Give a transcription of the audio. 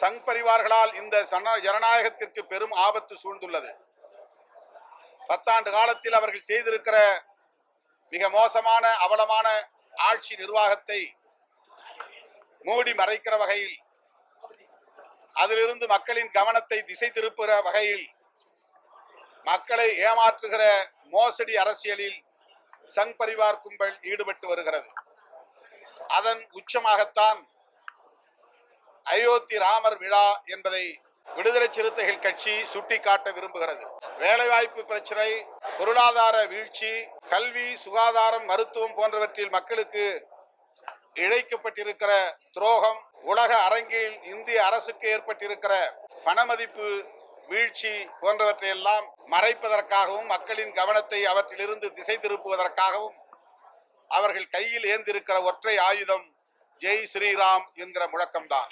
சங் பரிவார்களால் இந்த ஜனநாயகத்திற்கு பெரும் ஆபத்து சூழ்ந்துள்ளது. 10 ஆண்டு காலத்தில் அவர்கள் செய்திருக்கிற மிக மோசமான அவலமான ஆட்சி நிர்வாகத்தை மூடி மறைக்கிற வகையில், அதிலிருந்து மக்களின் கவனத்தை திசை திருப்புகிற வகையில், மக்களை ஏமாற்றுகிற மோசடி அரசியலில் சங் பரிவார் கும்பல் ஈடுபட்டு வருகிறது. அதன் உச்சமாகத்தான் அயோத்தி ராமர் விழா என்பதை விடுதலை சிறுத்தைகள் கட்சி சுட்டிக்காட்ட விரும்புகிறது. வேலைவாய்ப்பு பிரச்சனை, பொருளாதார வீழ்ச்சி, கல்வி, சுகாதாரம், மருத்துவம் போன்றவற்றில் மக்களுக்கு இழைக்கப்பட்டிருக்கிற துரோகம், உலக அரங்கில் இந்திய அரசுக்கு ஏற்பட்டிருக்கிற பணமதிப்பு வீழ்ச்சி போன்றவற்றையெல்லாம் மறைப்பதற்காகவும் மக்களின் கவனத்தை அவற்றிலிருந்து திசை திருப்புவதற்காகவும் அவர்கள் கையில் ஏந்திருக்கிற ஒற்றை ஆயுதம் ஜெய் ஸ்ரீராம் என்கிற முழக்கம்தான்.